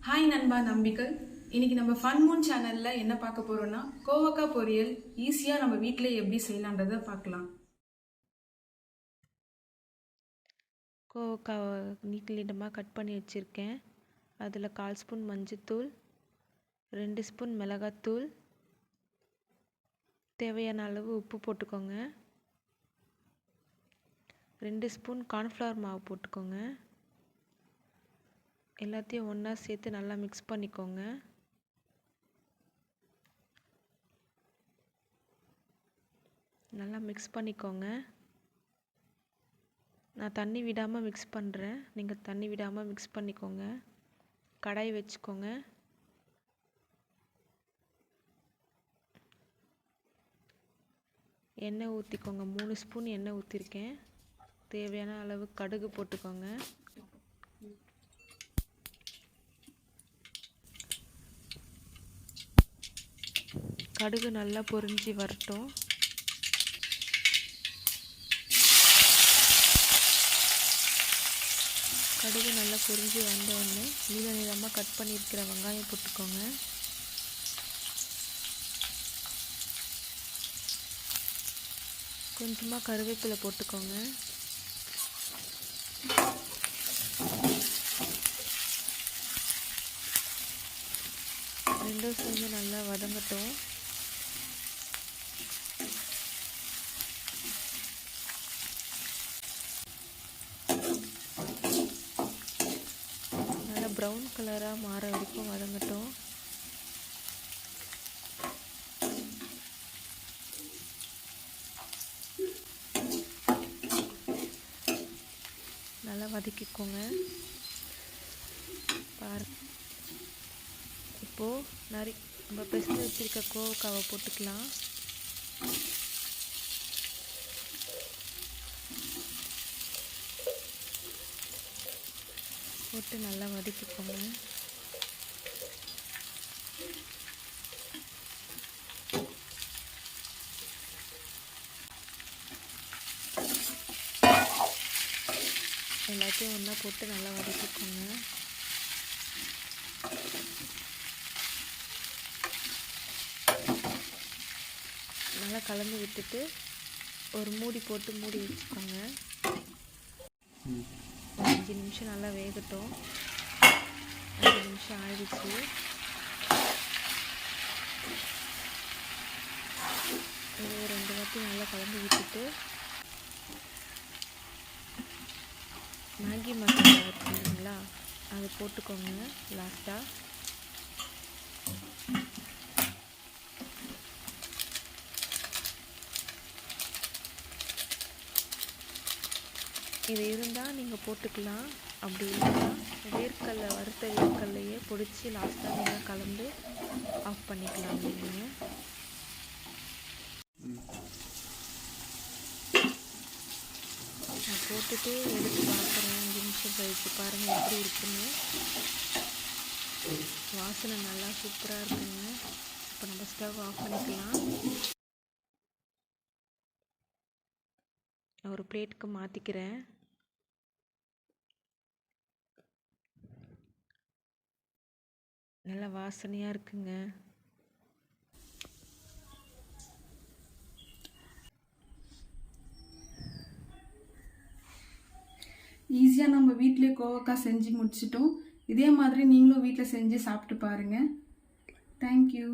Hi நண்பா நம்பிகள். இன்னைக்கு நம்ம ஃபன் மூன் சேனல்ல என்ன பார்க்க போறோம்னா கோவக்காய் பொரியல் ஈஸியா நம்ம வீட்டிலே எப்படி செய்யலான்றதை பார்க்கலாம். கோவக்காவை நீட்டமாக கட் பண்ணி வச்சுருக்கேன். அதில் 1/4 ஸ்பூன் மஞ்சத்தூள், 2 ஸ்பூன் மிளகாத்தூள், தேவையான அளவு உப்பு போட்டுக்கோங்க. 2 ஸ்பூன் கார்ன்ஃப்ளவர் மாவு போட்டுக்கோங்க. எல்லாத்தையும் ஒன்றா சேர்த்து நல்லா மிக்ஸ் பண்ணிக்கோங்க. நல்லா மிக்ஸ் பண்ணிக்கோங்க. நான் தண்ணி விடாமல் மிக்ஸ் பண்ணுறேன், நீங்கள் தண்ணி விடாமல் மிக்ஸ் பண்ணிக்கோங்க. கடாய் வச்சுக்கோங்க. எண்ணெய் ஊற்றிக்கோங்க. 3 ஸ்பூன் எண்ணெய் ஊற்றிருக்கேன். தேவையான அளவு கடுகு போட்டுக்கோங்க. கடுகு நல்லா பொரிஞ்சு வரட்டும். கடுகு நல்லா பொரிஞ்சு வந்தோடனே நீளமாக கட் பண்ணியிருக்கிற வெங்காயம் போட்டுக்கோங்க. கொஞ்சமாக கருவேப்பிலை போட்டுக்கோங்க. ரெண்டும் சேர்ந்து நல்லா வதங்கட்டும். நல்லா ப்ரௌன் கலராக மாற வரைக்கும் வதங்கட்டும். நல்லா வதக்கிக்கோங்க. இப்போது நம்ம பெஸ்ட் வச்சுருக்க கோவக்காவை போட்டுக்கலாம். போட்டு நல்லா வதக்கிக்கோங்க. எல்லாத்தையும் ஒன்றா போட்டு நல்லா வதக்கிக்கோங்க. நல்லா கலந்து விட்டுட்டு ஒரு மூடி போட்டு மூடி வச்சுக்கோங்க. ஒரு 5 நிமிஷம் நல்லா வேகட்டும். 5 நிமிஷம் ஆயிடுச்சு. இது 2 வாட்டி நல்லா கலந்து விட்டுட்டு மேகி மசாலா இருக்குங்களா, அதை போட்டுக்கோங்க லாஸ்ட்டாக. இது இருந்தால் நீங்கள் போட்டுக்கலாம். அப்படி இல்லைன்னா வறுத்த வேர்க்கல்லையே பொடிச்சு லாஸ்ட்டாக நீங்கள் கலந்து ஆஃப் பண்ணிக்கலாம். நீங்கள் நான் போட்டுட்டு எடுத்து பார்க்குறேன். 5 நிமிஷம் கழிச்சு பாருங்கள் எப்படி இருக்குன்னு. வாசனை நல்லா சூப்பராக இருக்குங்க. இப்போ நம்ம ஸ்டவ் ஆஃப் பண்ணிக்கலாம். ஒரு பிளேட்டுக்கு மாற்றிக்கிறேன். நல்லா வாசனையாக இருக்குங்க. ஈஸியாக நம்ம வீட்டிலே கோவக்காய் செஞ்சு முடிச்சிட்டோம். இதே மாதிரி நீங்களும் வீட்டில் செஞ்சு சாப்பிட்டு பாருங்கள். தேங்க்யூ.